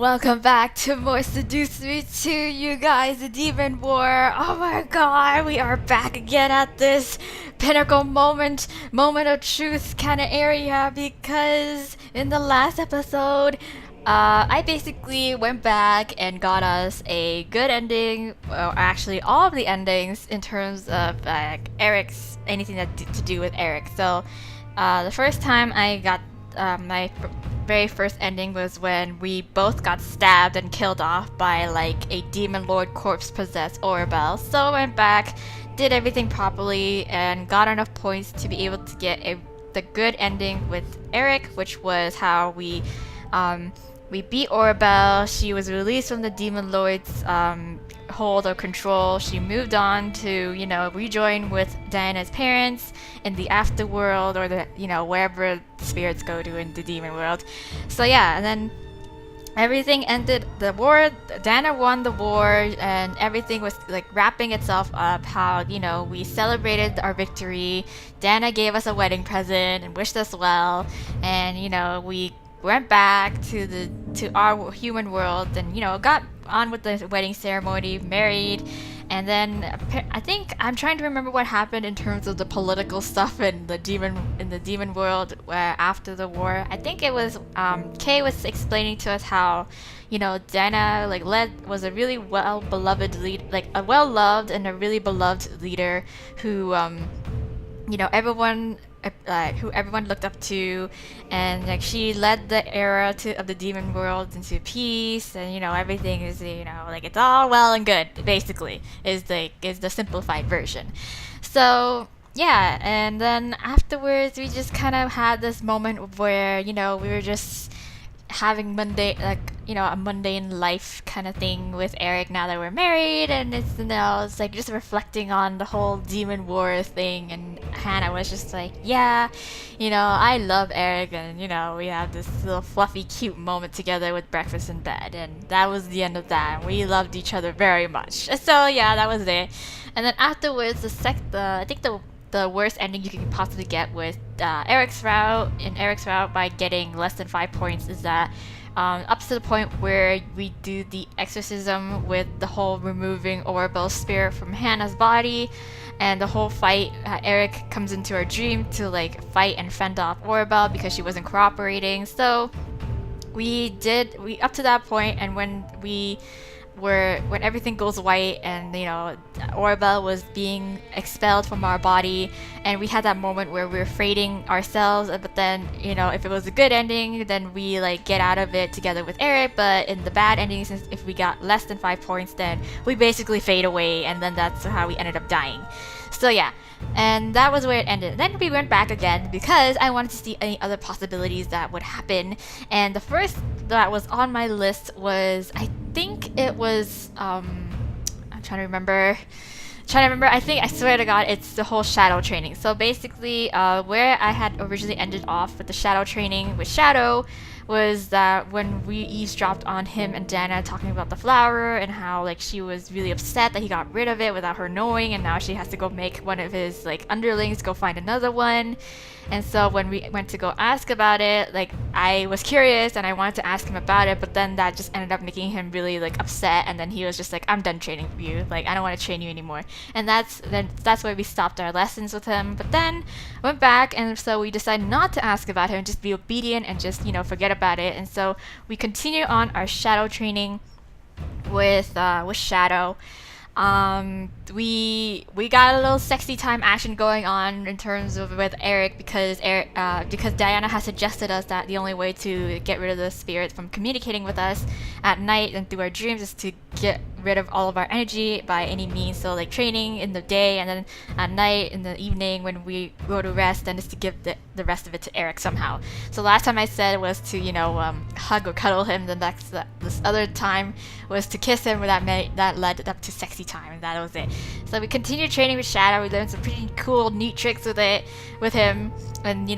welcome back to more Seduce Me 2, you guys, the Demon War. Oh my god, we are back again at this pinnacle moment of truth kind of area because in the last episode, I basically went back and got us a good ending, or actually all of the endings in terms of Eric's, anything to do with Erik. So, the first time I got my very first ending was when we both got stabbed and killed off by like a demon lord corpse possessed Orabelle. So I went back, did everything properly, and got enough points to be able to get the good ending with Erik, which was how we beat Orabelle. She was released from the demon lord's hold or control. She moved on to, rejoin with Diana's parents in the afterworld, or the, wherever spirits go to in the demon world. So yeah, and then everything ended. The war, Diana won the war, and everything was like wrapping itself up. How, we celebrated our victory. Diana gave us a wedding present and wished us well, and we went back to our human world and got on with the wedding ceremony, married, and then I think I'm trying to remember what happened in terms of the political stuff in the demon world where after the war. I think it was Kay was explaining to us how Diana was a really well beloved lead, like a well loved and a really beloved leader who everyone who everyone looked up to, and like she led the era of the demon world into peace, and everything is it's all well and good, basically is the simplified version. So yeah, and then afterwards we just kind of had this moment where we were just having a mundane life kind of thing with Erik now that we're married, and it's like just reflecting on the whole demon war thing. And Hannah was just like, yeah, I love Erik, and we have this little fluffy cute moment together with breakfast in bed, and that was the end of that. We loved each other very much. So yeah, that was it. And then afterwards, I think the worst ending you can possibly get with Erik's route by getting less than 5 points is that up to the point where we do the exorcism with the whole removing Orabelle's spirit from Hannah's body, and the whole fight, Erik comes into our dream to fight and fend off Orabelle because she wasn't cooperating. So we up to that point, and when everything goes white and Orabelle was being expelled from our body, and we had that moment where we were fading ourselves, but then if it was a good ending, then we get out of it together with Erik. But in the bad ending, since if we got less than 5 points, then we basically fade away, and then that's how we ended up dying. So yeah, and that was where it ended. Then we went back again because I wanted to see any other possibilities that would happen, and the first that was on my list was, I think it was I'm trying to remember. I swear to God, it's the whole shadow training. So basically, where I had originally ended off with the shadow training with Shadow was that when we eavesdropped on him and Dana talking about the flower and how she was really upset that he got rid of it without her knowing, and now she has to go make one of his underlings go find another one. And so when we went to go ask about it, I was curious and I wanted to ask him about it, but then that just ended up making him really upset, and then he was just like, I'm done training for you, I don't want to train you anymore. And that's where we stopped our lessons with him. But then went back, and so we decided not to ask about him and just be obedient and just forget about it. And so we continue on our shadow training with Shadow. We got a little sexy time action going on in terms of with Erik because Diana has suggested us that the only way to get rid of the spirits from communicating with us at night and through our dreams is to get rid of all of our energy by any means. So training in the day, and then at night in the evening when we go to rest, then is to give the rest of it to Erik somehow. So last time I said was to hug or cuddle him. Then this other time was to kiss him. That led up to sexy time, and that was it. So we continued training with Shadow. We learned some pretty cool, neat tricks with him, and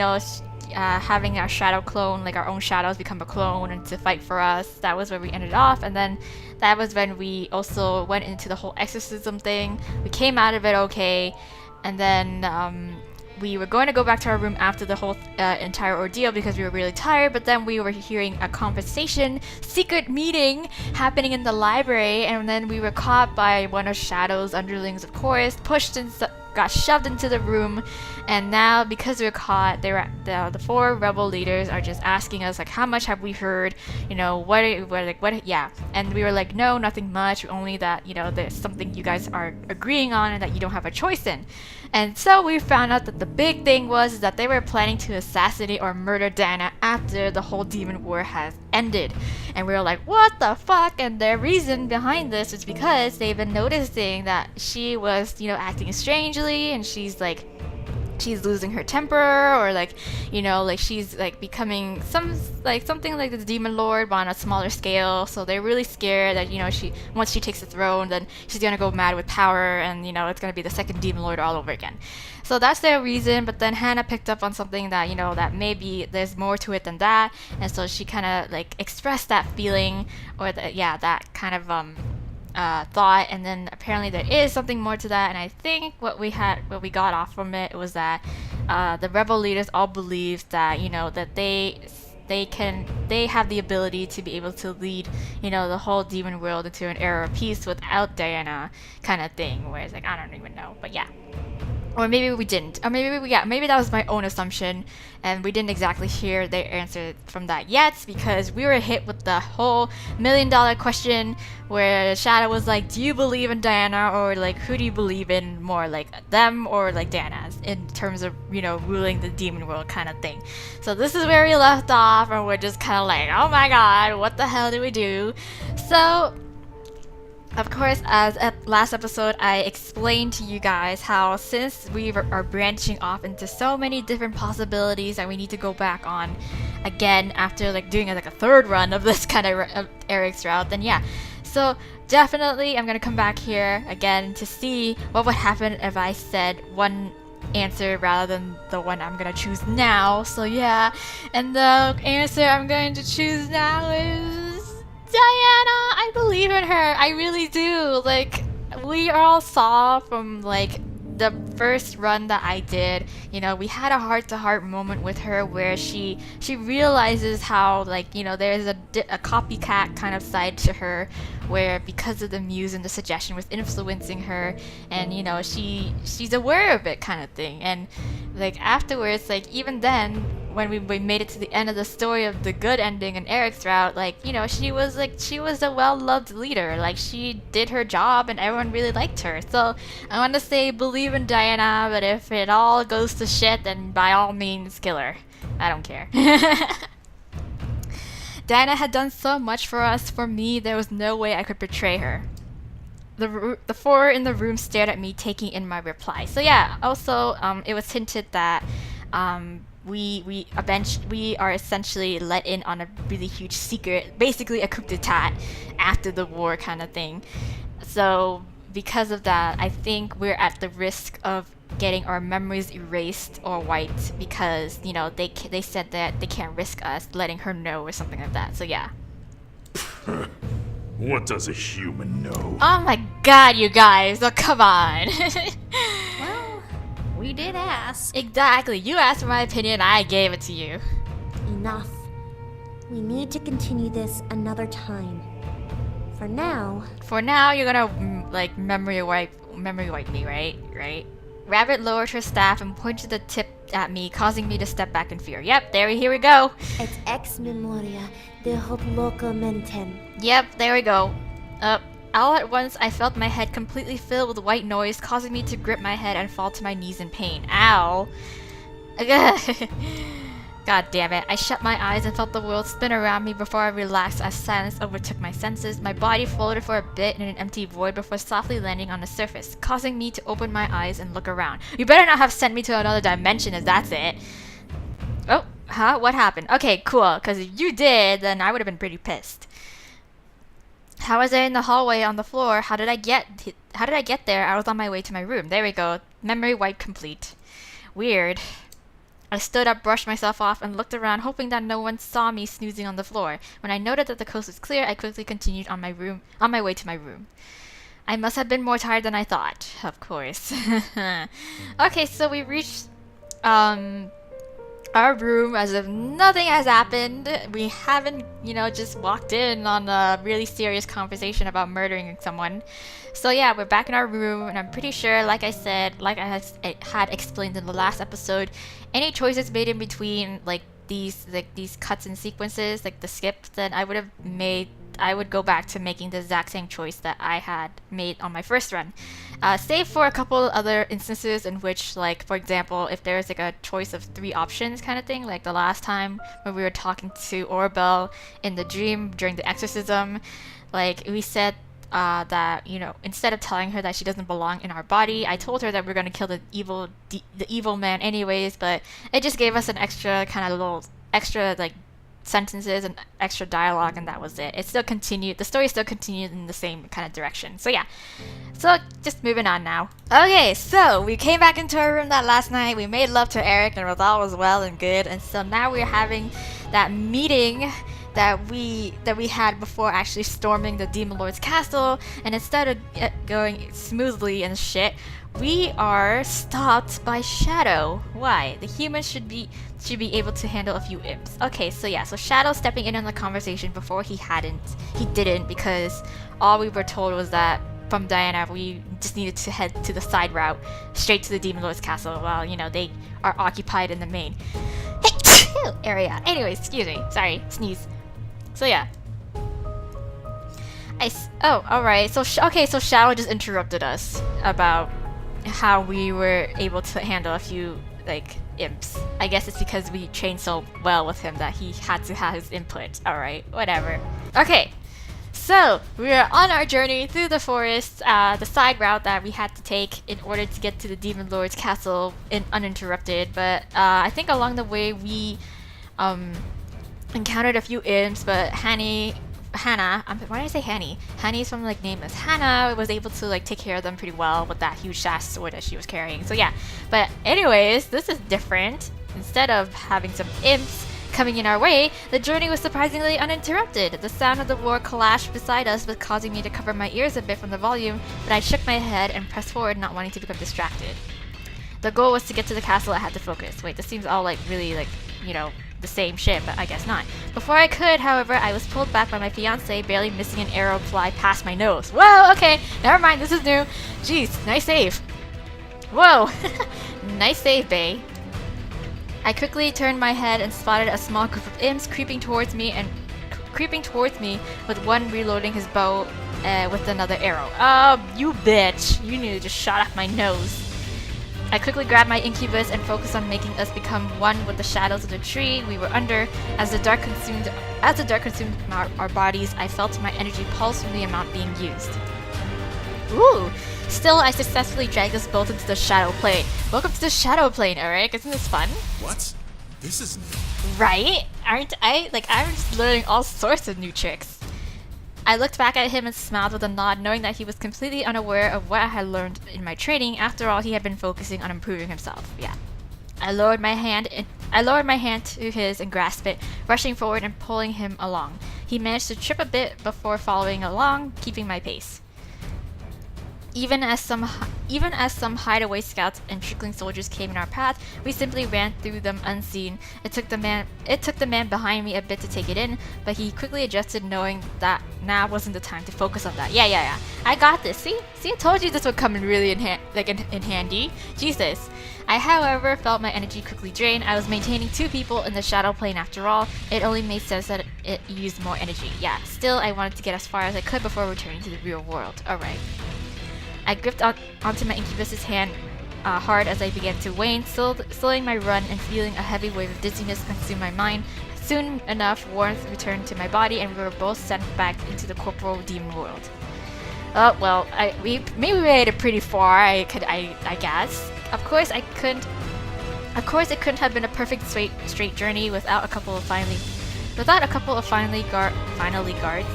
having our shadow clone, our own shadows become a clone and to fight for us. That was where we ended off, and then that was when we also went into the whole exorcism thing. We came out of it okay, and then we were going to go back to our room after the whole entire ordeal because we were really tired, but then we were hearing a conversation, secret meeting happening in the library, and then we were caught by one of Shadow's underlings, of course, pushed and got shoved into the room, and now because we were caught, the 4 rebel leaders are just asking us like, how much have we heard, you know, what, yeah, and we were like, no, nothing much, only that, you know, there's something you guys are agreeing on and that you don't have a choice in. And so we found out that the big thing was that they were planning to assassinate or murder Diana after the whole demon war has ended. And we were like, what the fuck? And their reason behind this is because they've been noticing that she was, you know, acting strangely, and she's losing her temper, or like, you know, like she's like becoming something like the demon lord but on a smaller scale. So they're really scared that, you know, once she takes the throne, then she's gonna go mad with power, and, you know, it's gonna be the second demon lord all over again. So that's their reason. But then Hannah picked up on something that, you know, that maybe there's more to it than that, and so she kind of like expressed that feeling, or that kind of thought, and then apparently there is something more to that. And I think what we got off from it was that the rebel leaders all believe that, you know, that they have the ability to be able to lead, you know, the whole demon world into an era of peace without Diana, kind of thing, where it's like, I don't even know, but yeah. Or maybe we didn't. Or maybe that was my own assumption, and we didn't exactly hear their answer from that yet, because we were hit with the whole $1 million question where Shadow was like, do you believe in Diana, or like, who do you believe in more, like them or like Diana, in terms of, you know, ruling the demon world kind of thing. So this is where we left off, and we're just kind of like, oh my god, what the hell do we do? So of course, as at last episode, I explained to you guys how since we are branching off into so many different possibilities that we need to go back on again after like doing like a third run of this kind of Erik's route, then yeah. So definitely I'm gonna come back here again to see what would happen if I said one answer rather than the one I'm gonna choose now. So yeah, and the answer I'm going to choose now is Diana. I believe in her. I really do. Like, we all saw from like the first run that I did, you know, we had a heart-to-heart moment with her where she realizes how, like, you know, there's a copycat kind of side to her, where because of the muse and the suggestion was influencing her, and, you know, she's aware of it kind of thing. And like afterwards, like even then when we made it to the end of the story of the good ending in Erik's route, like, you know, she was a well-loved leader. Like, she did her job and everyone really liked her. So I want to say believe in Diana, but if it all goes to shit, then by all means kill her. I don't care. Diana had done so much for us. For me, there was no way I could betray her. The 4 in the room stared at me, taking in my reply. So yeah, also it was hinted that we are essentially let in on a really huge secret, basically a coup d'etat after the war kind of thing. So because of that, I think we're at the risk of getting our memories erased or wiped, because, you know, they said that they can't risk us letting her know or something like that. So yeah. What does a human know? Oh my god, you guys! Oh, come on! Well, we did ask. Exactly, you asked for my opinion, I gave it to you. Enough. We need to continue this another time. For now, you're gonna like memory wipe me, right? Right? Rabbit lowered her staff and pointed the tip at me, causing me to step back in fear. Yep, here we go. it's ex memoria de hoc loco mentem. Yep, there we go. All at once, I felt my head completely filled with white noise, causing me to grip my head and fall to my knees in pain. Ow. God damn it. I shut my eyes and felt the world spin around me before I relaxed as silence overtook my senses. My body floated for a bit in an empty void before softly landing on the surface, causing me to open my eyes and look around. You better not have sent me to another dimension if that's it. Oh, huh? What happened? Okay, cool, because if you did, then I would have been pretty pissed. How was I in the hallway on the floor? How did I get there? I was on my way to my room. There we go. Memory wipe complete. Weird. I stood up, brushed myself off, and looked around, hoping that no one saw me snoozing on the floor. When I noted that the coast was clear, I quickly continued on my way to my room. I must have been more tired than I thought, of course. Okay, so we reached our room as if nothing has happened. We haven't, just walked in on a really serious conversation about murdering someone. So yeah, we're back in our room, and I'm pretty sure, like I said, like I had explained in the last episode, any choices made in between these cuts and sequences, like the skip that I would have made, I would go back to making the exact same choice that I had made on my first run. Save for a couple other instances in which, like, for example, if there's like a choice of 3 options kind of thing, like the last time when we were talking to Orbel in the dream during the exorcism, like we said that, instead of telling her that she doesn't belong in our body, I told her that we're gonna kill the evil man anyways, but it just gave us an extra kind of little extra sentences and extra dialogue, and that was it. It still continued, the story still continued in the same kind of direction. So yeah, so just moving on now. Okay, so we came back into our room that last night, we made love to Erik, and all was well and good, and so now we're having that meeting that we had before actually storming the Demon Lord's castle, and instead of it going smoothly and shit, we are stopped by Shadow. Why? The humans should be able to handle a few imps. Okay, so yeah, so Shadow stepping in on the conversation before he didn't, because all we were told was that from Diana we just needed to head to the side route straight to the Demon Lord's castle while, they are occupied in the main area. Anyways, excuse me, sorry, sneeze. So yeah. Alright, so so Shadow just interrupted us about how we were able to handle a few, imps. I guess it's because we trained so well with him that he had to have his input. Alright, whatever. Okay, so we are on our journey through the forest, the side route that we had to take in order to get to the Demon Lord's castle uninterrupted, but I think along the way we encountered a few imps, but Hannah, why did I say Hanny? Hanny's from Nameless. Hannah was able to take care of them pretty well with that huge ass sword that she was carrying. So yeah, but anyways, this is different. Instead of having some imps coming in our way, the journey was surprisingly uninterrupted. The sound of the war clashed beside us was causing me to cover my ears a bit from the volume, but I shook my head and pressed forward, not wanting to become distracted. The goal was to get to the castle. I had to focus. Wait, this seems all really the same shit, but I guess not. Before I could, however, I was pulled back by my fiance, barely missing an arrow fly past my nose. Whoa, okay, never mind, this is new. Jeez, nice save. Whoa, nice save, bae. I quickly turned my head and spotted a small group of imps creeping towards me with one reloading his bow with another arrow. Oh, you bitch, you nearly just shot off my nose. I quickly grabbed my incubus and focused on making us become one with the shadows of the tree we were under. As the dark consumed our bodies, I felt my energy pulse from the amount being used. Ooh! Still, I successfully dragged us both into the shadow plane. Welcome to the shadow plane, Erik. Isn't this fun? What? This is new. Right? Aren't I? I'm just learning all sorts of new tricks. I looked back at him and smiled with a nod, knowing that he was completely unaware of what I had learned in my training. After all, he had been focusing on improving himself. Yeah. I lowered my hand to his and grasped it, rushing forward and pulling him along. He managed to trip a bit before following along, keeping my pace. Even as some hideaway scouts and trickling soldiers came in our path, we simply ran through them unseen. It took the man behind me a bit to take it in, but he quickly adjusted, knowing that now wasn't the time to focus on that. Yeah. I got this. See, I told you this would come in really in handy. Jesus. I, however, felt my energy quickly drain. I was maintaining 2 people in the shadow plane after all. It only made sense that it used more energy. Yeah. Still, I wanted to get as far as I could before returning to the real world. All right. I gripped onto my incubus's hand hard as I began to wane, slowing my run and feeling a heavy wave of dizziness consume my mind. Soon enough, warmth returned to my body, and we were both sent back into the corporal demon world. Oh well, we made it pretty far. I guess. Of course, it couldn't have been a perfect straight journey without a couple of finally guards.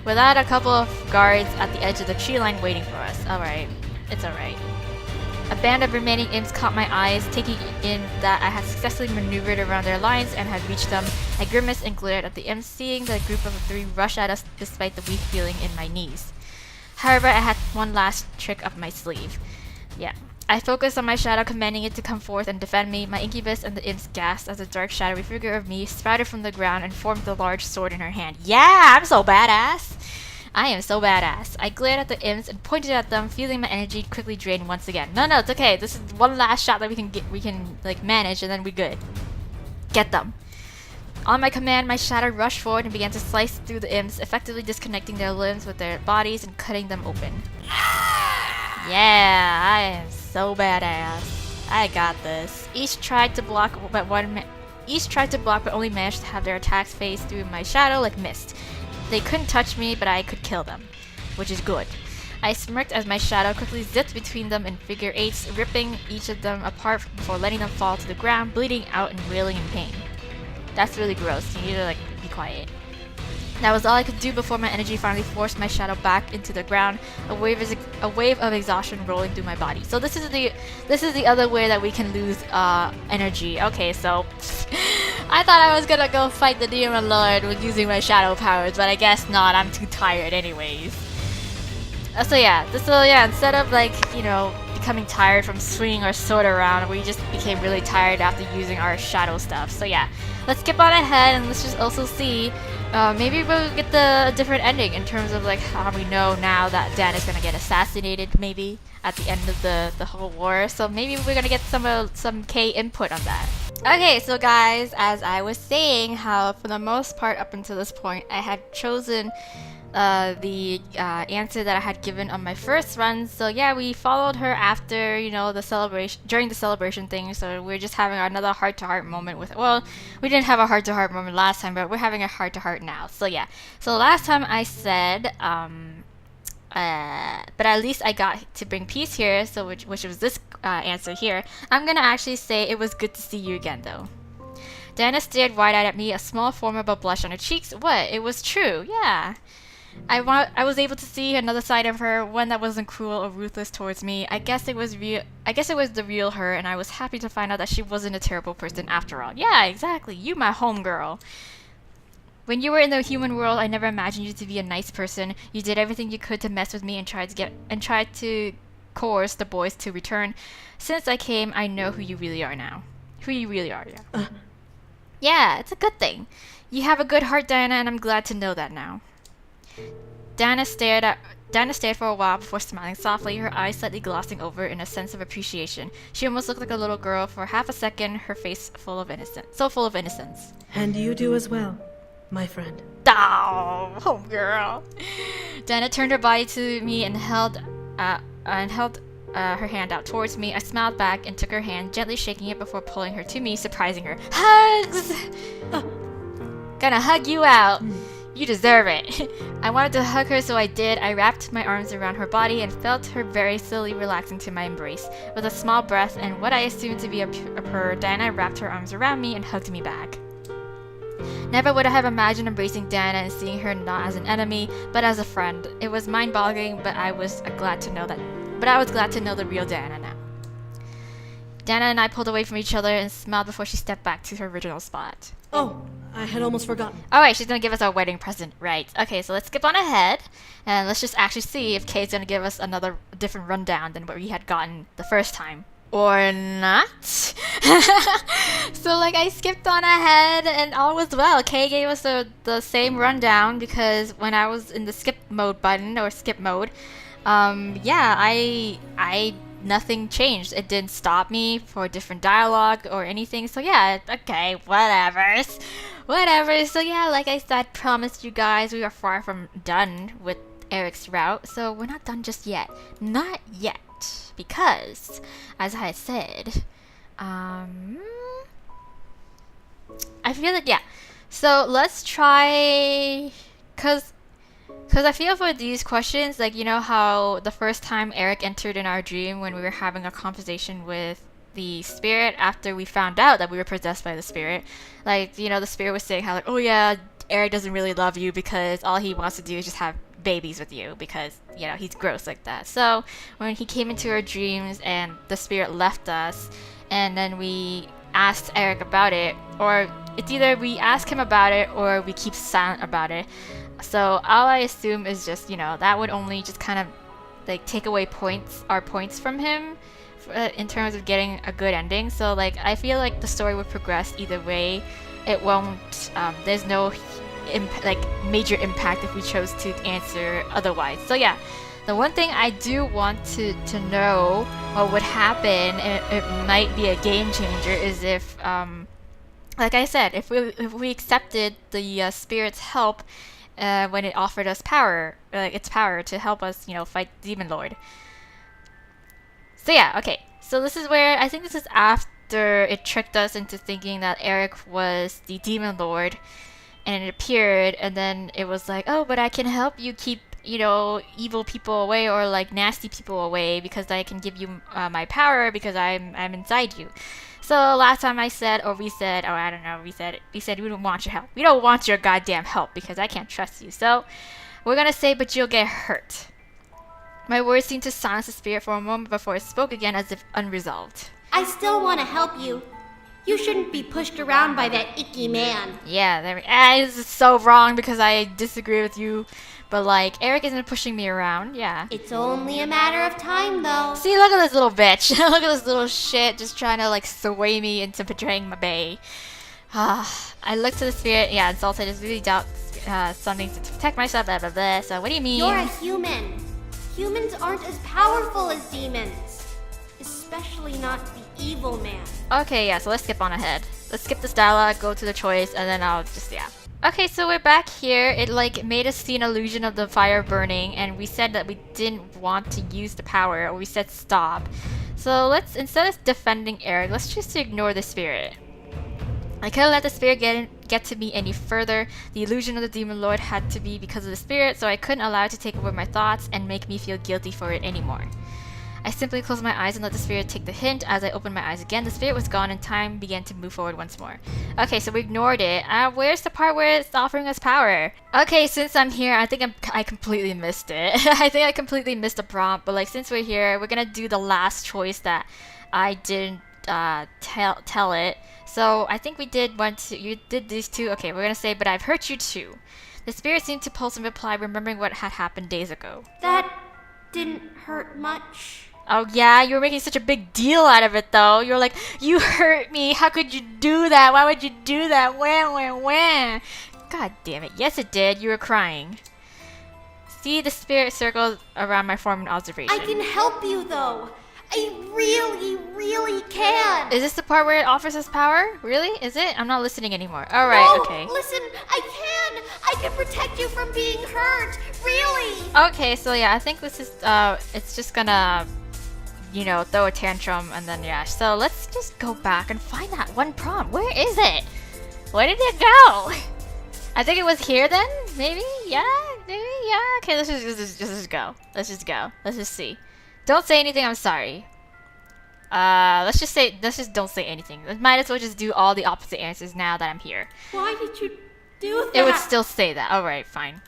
Without a couple of guards at the edge of the tree line waiting for us. Alright, it's alright. A band of remaining imps caught my eyes, taking in that I had successfully maneuvered around their lines and had reached them. I grimaced and glared at the imps, seeing the group of 3 rush at us despite the weak feeling in my knees. However, I had one last trick up my sleeve. Yeah. I focused on my shadow, commanding it to come forth and defend me. My incubus and the imps gasped as a dark shadowy figure of me sprouted from the ground and formed the large sword in her hand. Yeah, I'm so badass. I am so badass. I glared at the imps and pointed at them, feeling my energy quickly drain once again. No, it's okay. This is one last shot that we can like manage, and then we're good. Get them. On my command, my shadow rushed forward and began to slice through the imps, effectively disconnecting their limbs with their bodies and cutting them open. Yeah, I am so badass. I got this. Each tried to block, but only managed to have their attacks phase through my shadow like mist. They couldn't touch me, but I could kill them, which is good. I smirked as my shadow quickly zipped between them in figure eights, ripping each of them apart before letting them fall to the ground, bleeding out and wailing in pain. That's really gross. You need to be quiet. That was all I could do before my energy finally forced my shadow back into the ground, a wave of exhaustion rolling through my body. So this is the other way that we can lose energy. Okay, so I thought I was gonna go fight the Demon Lord with using my shadow powers, but I guess not. I'm too tired anyways. So yeah, instead of becoming tired from swinging our sword around, we just became really tired after using our shadow stuff. So yeah, let's skip on ahead and let's just also see. Maybe we'll get the different ending in terms of how we know now that Dan is gonna get assassinated. Maybe at the end of the whole war. So maybe we're gonna get some K input on that. Okay, so guys, as I was saying, how for the most part up until this point, I had chosen the answer that I had given on my first run. So yeah, we followed her after the celebration, during the celebration thing. So we're just having another heart-to-heart moment with. Well, we didn't have a heart-to-heart moment last time, but we're having a heart-to-heart now. So yeah. So last time I said, but at least I got to bring peace here. So which was this answer here. I'm gonna actually say it was good to see you again, though. Diana stared wide-eyed at me, a small form of a blush on her cheeks. What? It was true. Yeah. I was able to see another side of her, one that wasn't cruel or ruthless towards me. I guess it was the real her, and I was happy to find out that she wasn't a terrible person after all. Yeah, exactly. You my homegirl. When you were in the human world, I never imagined you to be a nice person. You did everything you could to mess with me and tried to coerce the boys to return. Since I came, I know who you really are now. Who you really are, yeah. Yeah, it's a good thing. You have a good heart, Diana, and I'm glad to know that now. Diana stared for a while before smiling softly, her eyes slightly glossing over in a sense of appreciation. She almost looked like a little girl for half a second, her face full of innocence. And you do as well, my friend. Oh, homegirl. Diana turned her body to me and held her hand out towards me. I smiled back and took her hand, gently shaking it before pulling her to me, surprising her. Hugs! Gonna hug you out. You deserve it. I wanted to hug her, so I did. I wrapped my arms around her body and felt her very slowly relaxing to my embrace. With a small breath and what I assumed to be a purr, Diana wrapped her arms around me and hugged me back. Never would I have imagined embracing Diana and seeing her not as an enemy, but as a friend. It was mind-boggling, but I was glad to know the real Diana now. Diana and I pulled away from each other and smiled before she stepped back to her original spot. Oh, I had almost forgotten. Alright, she's gonna give us our wedding present. Right. Okay, so let's skip on ahead. And let's just actually see if Kay's gonna give us another different rundown than what we had gotten the first time. Or not. So I skipped on ahead and all was well. Kay gave us the same rundown because when I was in the skip mode button or skip mode, nothing changed. It didn't stop me for different dialogue or anything. So yeah, okay, whatever. So yeah, like I said, promised you guys, we are far from done with Erik's route. So we're not done just yet. Not yet. Because, as I said, I feel like, yeah. So let's try, cause I feel for these questions, how the first time Erik entered in our dream when we were having a conversation with the spirit after we found out that we were possessed by the spirit. The spirit was saying how oh yeah, Erik doesn't really love you because all he wants to do is just have babies with you because, he's gross like that. So when he came into our dreams and the spirit left us and then we asked Erik about it, or it's either we ask him about it or we keep silent about it. So all I assume is just, that would only just kind of take away points from him in terms of getting a good ending. So like I feel like the story would progress either way. It won't. There's no major impact if we chose to answer otherwise. So yeah, the one thing I do want to know what would happen, and it might be a game changer, is if like I said, if we accepted the spirit's help when it offered us power, its power to help us, fight Demon Lord. So yeah, okay. So this is where I think this is after it tricked us into thinking that Erik was the Demon Lord, and it appeared, and then it was like, oh, but I can help you keep, evil people away or like nasty people away because I can give you my power because I'm inside you. So last time we said we don't want your help. We don't want your goddamn help because I can't trust you. So we're gonna say, but you'll get hurt. My words seemed to silence the spirit for a moment before it spoke again as if unresolved. I still want to help you. You shouldn't be pushed around by that icky man. Yeah, this is so wrong because I disagree with you. But like, Erik isn't pushing me around, yeah. It's only a matter of time, though. See, look at this little bitch. Look at this little shit just trying to like sway me into betraying my bae. I looked to the spirit, yeah, insulted. I just really doubt something to protect myself, blah blah blah. So what do you mean? You're a human. Humans aren't as powerful as demons. Especially not the evil man. Okay, yeah, so let's skip on ahead. Let's skip this dialogue, go to the choice, and then I'll just, yeah. Okay, so we're back here. It like made us see an illusion of the fire burning, and we said that we didn't want to use the power, or we said stop. So let's, instead of defending Erik, let's just ignore the spirit. I couldn't let the spirit get to me any further. The illusion of the Demon Lord had to be because of the spirit, so I couldn't allow it to take over my thoughts and make me feel guilty for it anymore. I simply closed my eyes and let the spirit take the hint. As I opened my eyes again, the spirit was gone and time began to move forward once more. Okay, so we ignored it. Where's the part where it's offering us power? Okay, since I'm here, I think I completely missed it. I think I completely missed the prompt, but like since we're here, we're gonna do the last choice that I didn't tell it. So I think we did you did these two. Okay, we're gonna say, but I've hurt you too. The spirit seemed to pulse in reply, remembering what had happened days ago. That didn't hurt much. Oh yeah, you were making such a big deal out of it though. You're like, you hurt me. How could you do that? Why would you do that? When? God damn it. Yes it did. You were crying. See, the spirit circles around my form in observation. I can help you though. I really, really can. Is this the part where it offers us power? Really? Is it? I'm not listening anymore. Alright, no, okay. Listen, I can protect you from being hurt. Really. Okay, so yeah, I think this is, it's just gonna, throw a tantrum and then yeah. So let's just go back and find that one prompt. Where is it? Where did it go? I think it was here then? Maybe? Yeah? Maybe? Yeah? Okay, let's just go. Let's just see. Don't say anything, I'm sorry. Let's just don't say anything. Might as well just do all the opposite answers now that I'm here. Why did you do that? It would still say that. Alright, fine.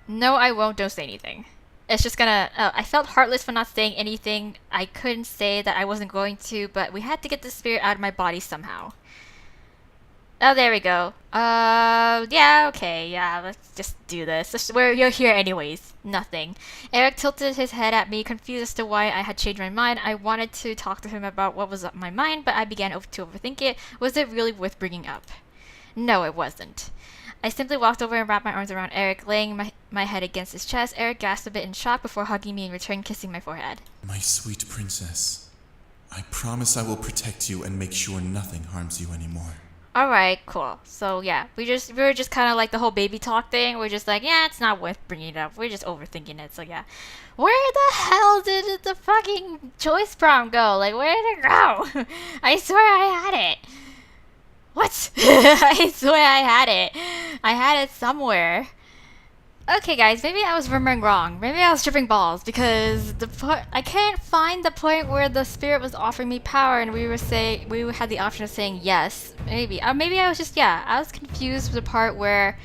No, I won't. Don't say anything. It's just gonna... Oh, I felt heartless for not saying anything. I couldn't say that I wasn't going to, but we had to get the spirit out of my body somehow. Oh, there we go. Yeah, okay, yeah, let's just do this. You're here anyways. Nothing. Erik tilted his head at me, confused as to why I had changed my mind. I wanted to talk to him about what was on my mind, but I began to overthink it. Was it really worth bringing up? No, it wasn't. I simply walked over and wrapped my arms around Erik, laying my head against his chest. Erik gasped a bit in shock before hugging me in return, kissing my forehead. My sweet princess, I promise I will protect you and make sure nothing harms you anymore. Alright, cool. So yeah, we were just kind of like the whole baby talk thing. We're just like, yeah, it's not worth bringing it up. We're just overthinking it. So yeah. Where the hell did the fucking choice prompt go? Like, where did it go? I swear I had it. What? I swear I had it. I had it somewhere. Okay, guys, maybe I was remembering wrong. Maybe I was tripping balls because I can't find the point where the spirit was offering me power and we had the option of saying yes. Maybe. Maybe I was just, yeah, I was confused with the part where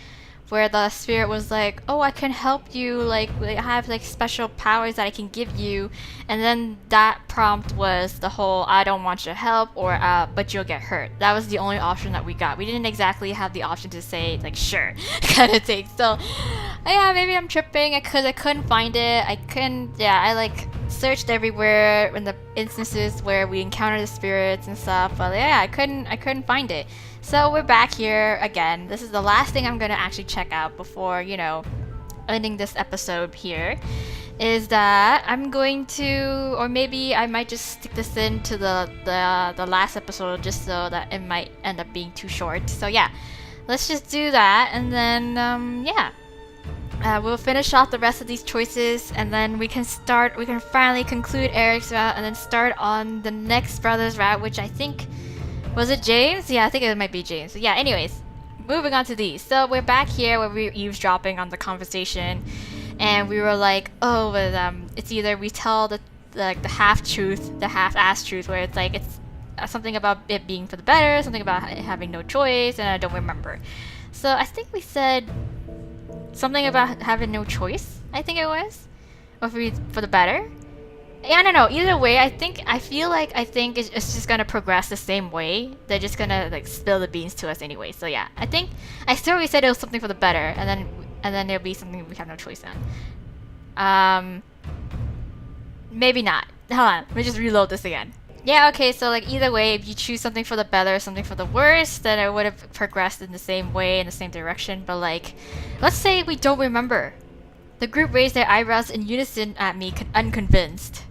the spirit was like, oh, I can help you, like I have like special powers that I can give you, and then that prompt was the whole I don't want your help or but you'll get hurt. That was the only option that we got. We didn't exactly have the option to say like sure kind of thing. So yeah, maybe I'm tripping because I couldn't find it. I like searched everywhere in the instances where we encountered the spirits and stuff, but yeah, I couldn't find it. So we're back here again. This is the last thing I'm gonna actually check out before, you know, ending this episode here. Is that I'm going to, or maybe I might just stick this into the last episode just so that it might end up being too short. So yeah, let's just do that, and then yeah. We'll finish off the rest of these choices, and then we can finally conclude Erik's route, and then start on the next brother's route, which I think, was it James? Yeah, I think it might be James. So yeah, anyways, moving on to these. So we're back here where we're eavesdropping on the conversation, and we were like, oh, but it's either we tell the half-truth, the half-ass truth, where it's like, it's something about it being for the better, something about having no choice, and I don't remember. So I think we said something about having no choice, I think it was, or for the better. Yeah, I don't know. Either way, I think it's just gonna progress the same way. They're just gonna like spill the beans to us anyway. So yeah, I still always said it was something for the better, and then there'll be something we have no choice on. Maybe not. Hold on, let me just reload this again. Yeah, okay, so like either way, if you choose something for the better or something for the worse, then it would have progressed in the same way, in the same direction. But like, let's say we don't remember. The group raised their eyebrows in unison at me, unconvinced.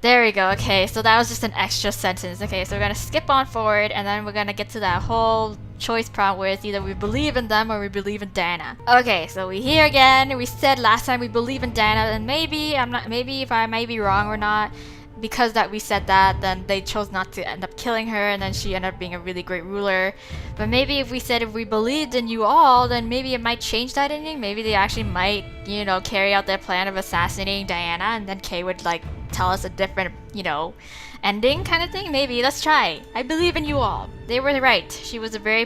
There we go, okay, so that was just an extra sentence. Okay, so we're gonna skip on forward, and then we're gonna get to that whole choice prompt where it's either we believe in them or we believe in Diana. Okay, so we're here again. We said last time we believe in Diana, and maybe if I might be wrong or not, because that we said that, then they chose not to end up killing her, and then she ended up being a really great ruler. But maybe if we said if we believed in you all, then maybe it might change that ending. Maybe they actually might, you know, carry out their plan of assassinating Diana, and then Kay would like tell us a different, you know, ending kind of thing. Maybe. Let's try. I believe in you all. They were right. She was very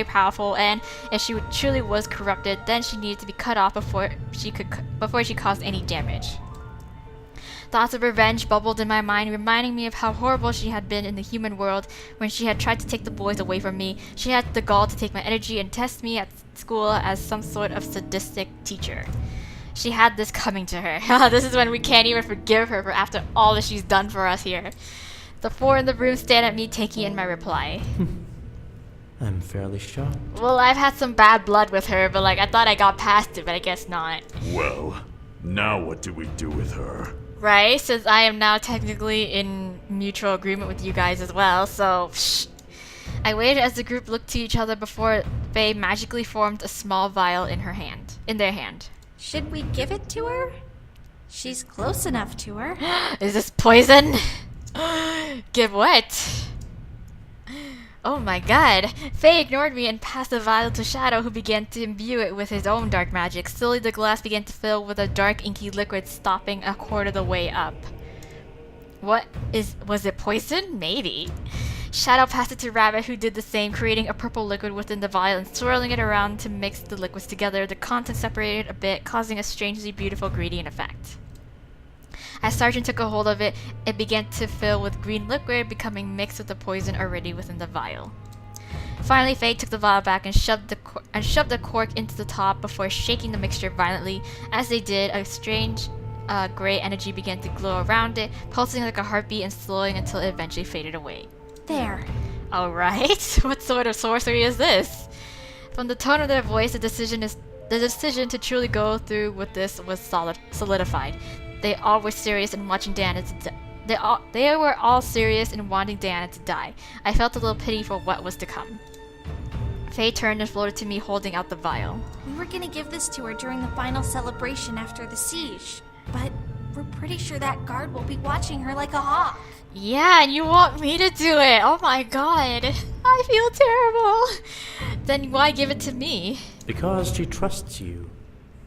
powerful, and if she truly was corrupted, then she needed to be cut off before she caused any damage. Thoughts of revenge bubbled in my mind, reminding me of how horrible she had been in the human world when she had tried to take the boys away from me. She had the gall to take my energy and test me at school as some sort of sadistic teacher. She had this coming to her. This is when we can't even forgive her for after all that she's done for us here. The four in the room stared at me, taking in my reply. I'm fairly shocked. Well, I've had some bad blood with her, but like I thought I got past it, but I guess not. Well, now what do we do with her? Right, since I am now technically in mutual agreement with you guys as well, so shh. I waited as the group looked to each other before Faye magically formed a small vial in their hand. Should we give it to her? She's close enough to her. Is this poison? Give what? Oh my god. Faye ignored me and passed the vial to Shadow, who began to imbue it with his own dark magic. Slowly the glass began to fill with a dark inky liquid, stopping a quarter of the way up. Was it poison? Maybe. Shadow passed it to Rabbit, who did the same, creating a purple liquid within the vial and swirling it around to mix the liquids together. The contents separated a bit, causing a strangely beautiful gradient effect. As Sergeant took a hold of it, it began to fill with green liquid, becoming mixed with the poison already within the vial. Finally, Faye took the vial back and shoved the cork into the top before shaking the mixture violently. As they did, a strange gray energy began to glow around it, pulsing like a heartbeat and slowing until it eventually faded away. There. Alright, what sort of sorcery is this? From the tone of their voice, the decision to truly go through with this was solidified. They all were serious in watching Diana they were all serious in wanting Diana to die. I felt a little pity for what was to come. Faye turned and floated to me, holding out the vial. We were gonna give this to her during the final celebration after the siege, but we're pretty sure that guard will be watching her like a hawk. Yeah, and you want me to do it? Oh my god. I feel terrible. Then why give it to me? Because she trusts you.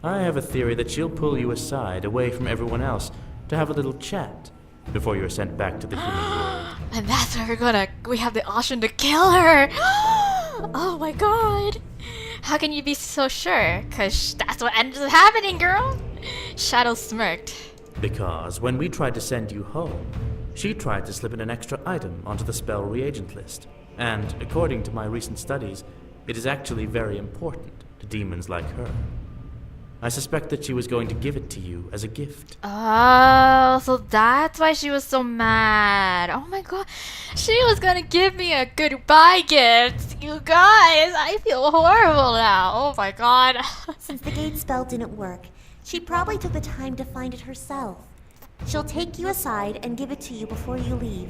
I have a theory that she'll pull you aside, away from everyone else, to have a little chat before you're sent back to the human world. And that's where we have the option to kill her. Oh my god. How can you be so sure? 'Cause that's what ends up happening, girl. Shadow smirked. Because when we tried to send you home, she tried to slip in an extra item onto the spell reagent list. And according to my recent studies, it is actually very important to demons like her. I suspect that she was going to give it to you as a gift. Oh, so that's why she was so mad. Oh my god. She was gonna give me a goodbye gift. You guys, I feel horrible now. Oh my god. Since the gate spell didn't work, she probably took the time to find it herself. She'll take you aside and give it to you before you leave,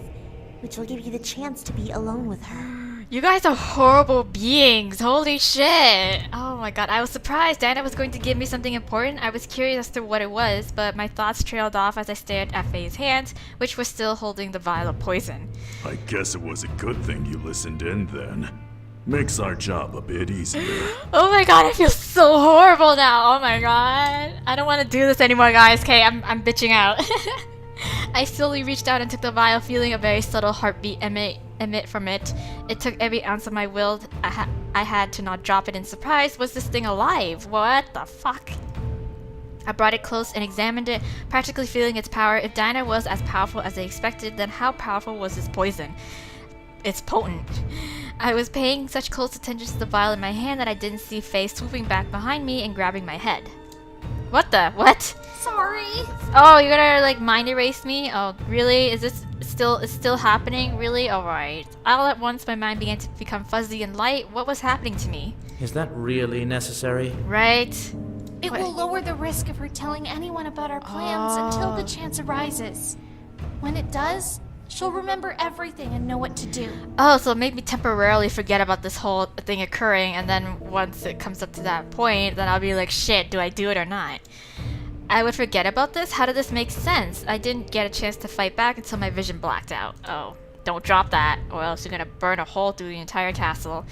which will give you the chance to be alone with her. You guys are horrible beings. Holy shit. Oh my god. I was surprised Diana was going to give me something important. I was curious as to what it was, but my thoughts trailed off as I stared at Faye's hands, which was still holding the vial of poison. I guess it was a good thing you listened in then. Makes our job a bit easier. Oh my god, I feel so horrible now. Oh my god. I don't want to do this anymore, guys. Okay, I'm bitching out. I slowly reached out and took the vial, feeling a very subtle heartbeat emit from it. It took every ounce of my will I had to not drop it in surprise. Was this thing alive? What the fuck? I brought it close and examined it, practically feeling its power. If Diana was as powerful as I expected, then how powerful was this poison? It's potent. I was paying such close attention to the vial in my hand that I didn't see Faye swooping back behind me and grabbing my head. What the? What? Sorry. Oh, you're gonna like mind erase me? Oh, really? Is this still happening? Really? Alright. All at once my mind began to become fuzzy and light. What was happening to me? Is that really necessary? Right? It What? will lower the risk of her telling anyone about our plans until the chance arises. When it does, she'll remember everything and know what to do. Oh, so it made me temporarily forget about this whole thing occurring, and then once it comes up to that point, then I'll be like, shit, do I do it or not? I would forget about this? How did this make sense? I didn't get a chance to fight back until my vision blacked out. Oh, don't drop that, or else you're gonna burn a hole through the entire castle.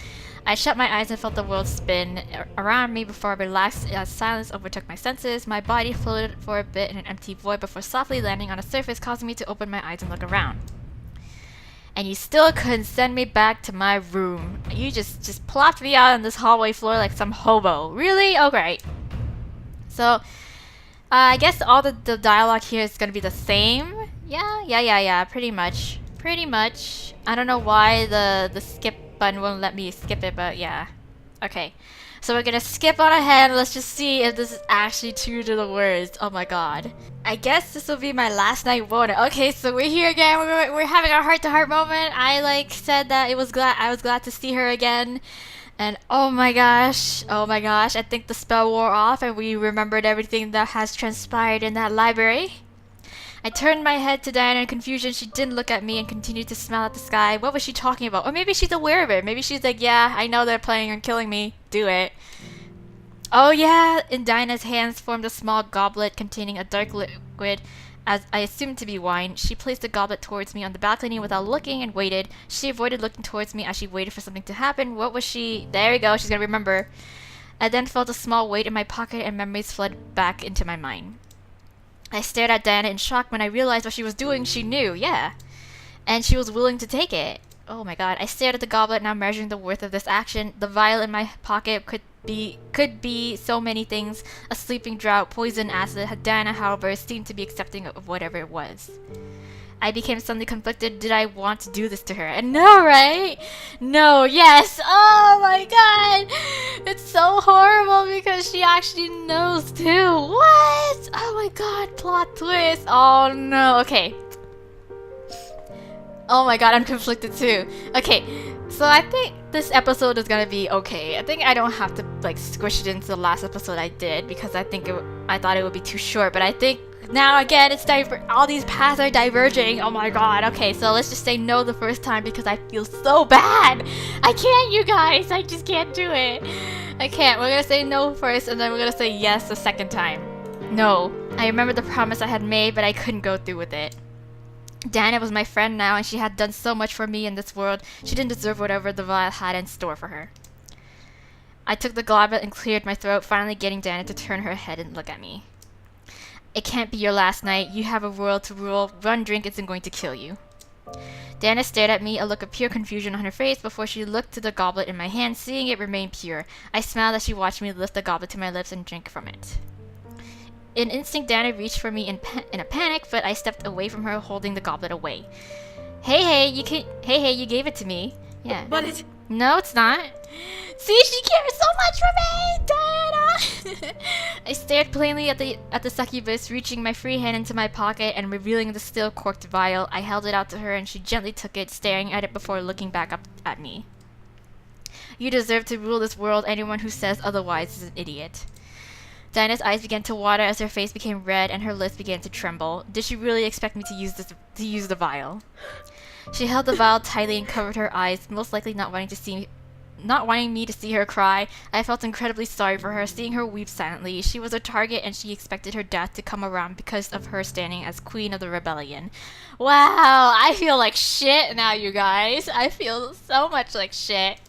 I shut my eyes and felt the world spin around me before I relaxed as silence overtook my senses. My body floated for a bit in an empty void before softly landing on a surface, causing me to open my eyes and look around. And you still couldn't send me back to my room. You just plopped me out on this hallway floor like some hobo. Really? Oh, great. So, I guess all the dialogue here is gonna be the same. Yeah, pretty much. I don't know why the skip button won't let me skip it, but yeah. Okay. So we're gonna skip on ahead. Let's just see if this is actually true to the words. Oh my god. I guess this will be my last night voting. Okay, so we're here again. We're having a heart-to-heart moment. I said that I was glad to see her again. And oh my gosh, I think the spell wore off and we remembered everything that has transpired in that library. I turned my head to Diana in confusion. She didn't look at me and continued to smile at the sky. What was she talking about? Or maybe she's aware of it. Maybe she's like, yeah, I know they're planning on killing me. Do it. Oh yeah, in Diana's hands formed a small goblet containing a dark liquid, as I assumed to be wine. She placed the goblet towards me on the balcony without looking and waited. She avoided looking towards me as she waited for something to happen. What was she? There we go, she's gonna remember. I then felt a small weight in my pocket and memories flooded back into my mind. I stared at Diana in shock. When I realized what she was doing, she knew, yeah. And she was willing to take it. Oh my god. I stared at the goblet, now measuring the worth of this action. The vial in my pocket could be so many things. A sleeping draught, poison, acid. Diana, however, seemed to be accepting of whatever it was. I became suddenly conflicted. Did I want to do this to her? And no, right? No, yes. Oh my god. It's so horrible because she actually knows too. What? Oh my god, plot twist. Oh no. Okay. Oh my god, I'm conflicted too. Okay, so I think this episode is gonna be okay. I think I don't have to like squish it into the last episode I did because I thought it would be too short, but I think now again it's all these paths are diverging. Oh my god. Okay, so let's just say no the first time because I feel so bad. I can't, you guys. I just can't do it. I can't. We're gonna say no first and then we're gonna say yes the second time. No. I remember the promise I had made, but I couldn't go through with it. Diana was my friend now, and she had done so much for me in this world. She didn't deserve whatever the vial had in store for her. I took the goblet and cleared my throat, finally getting Diana to turn her head and look at me. It can't be your last night. You have a world to rule. One drink isn't going to kill you. Diana stared at me, a look of pure confusion on her face before she looked to the goblet in my hand, seeing it remain pure. I smiled as she watched me lift the goblet to my lips and drink from it. In instinct, Diana reached for me in a panic, but I stepped away from her, holding the goblet away. Hey, you gave it to me. Yeah. But it... No, it's not. See, she cares so much for me, Diana. I stared plainly at the succubus, reaching my free hand into my pocket and revealing the still corked vial. I held it out to her and she gently took it, staring at it before looking back up at me. You deserve to rule this world. Anyone who says otherwise is an idiot. Diana's eyes began to water as her face became red and her lips began to tremble. Did she really expect me to use the vial? She held the vial tightly and covered her eyes, most likely not wanting me to see her cry. I felt incredibly sorry for her, seeing her weep silently. She was a target and she expected her death to come around because of her standing as queen of the rebellion. Wow, I feel like shit now, you guys. I feel so much like shit.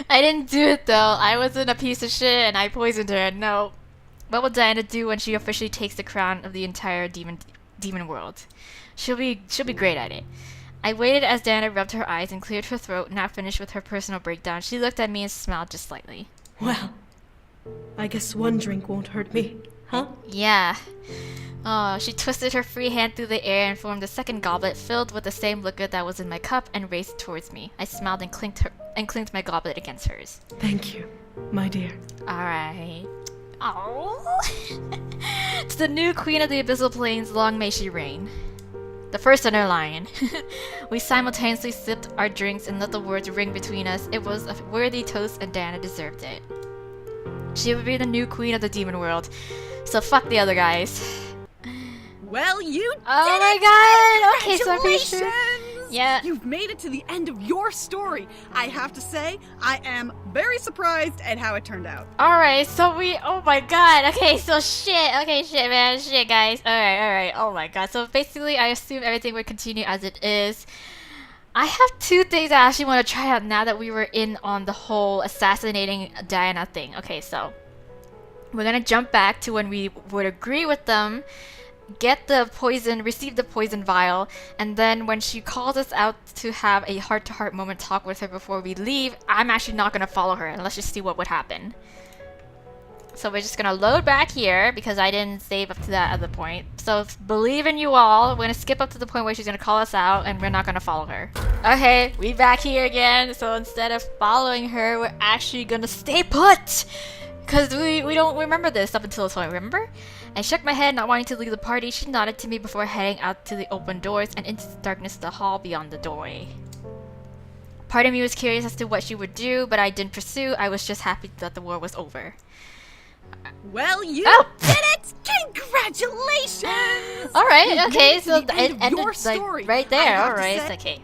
I didn't do it though. I wasn't a piece of shit and I poisoned her. No. What will Diana do when she officially takes the crown of the entire demon world? She'll be great at it. I waited as Diana rubbed her eyes and cleared her throat, now finished with her personal breakdown. She looked at me and smiled just slightly. Well, I guess one drink won't hurt me, huh? Yeah. Oh, she twisted her free hand through the air and formed a second goblet filled with the same liquid that was in my cup and raised it towards me. I smiled and clinked my goblet against hers. Thank you, my dear. Alright. Oh. To the new queen of the abyssal plains, long may she reign. The first in her line. We simultaneously sipped our drinks and let the words ring between us. It was a worthy toast and Diana deserved it. She would be the new queen of the demon world. So fuck the other guys. Well, you Oh did my it! god! Okay, so I'm pretty sure. Congratulations! Yeah. You've made it to the end of your story. I have to say, I am very surprised at how it turned out. Alright, so oh my god, okay, so shit, okay, shit, man, shit, guys, alright, oh my god, so basically, I assume everything would continue as it is. I have two things I actually want to try out now that we were in on the whole assassinating Diana thing. Okay, so, we're gonna jump back to when we would agree with them, receive the poison vial, and then when she calls us out to have a heart-to-heart moment talk with her before we leave, I'm actually not gonna follow her, and let's just see what would happen. So we're just gonna load back here, because I didn't save up to that other point. So believe in you all, we're gonna skip up to the point where she's gonna call us out, and we're not gonna follow her. Okay, we back here again, so instead of following her, we're actually gonna stay put! Because we don't remember this up until this point, remember? I shook my head, not wanting to leave the party. She nodded to me before heading out to the open doors and into the darkness of the hall beyond the doorway. Part of me was curious as to what she would do, but I didn't pursue. I was just happy that the war was over. Well, you Oh! did it! Congratulations! Alright, okay, so the end of your story. like, right there, I have to alright, say- okay.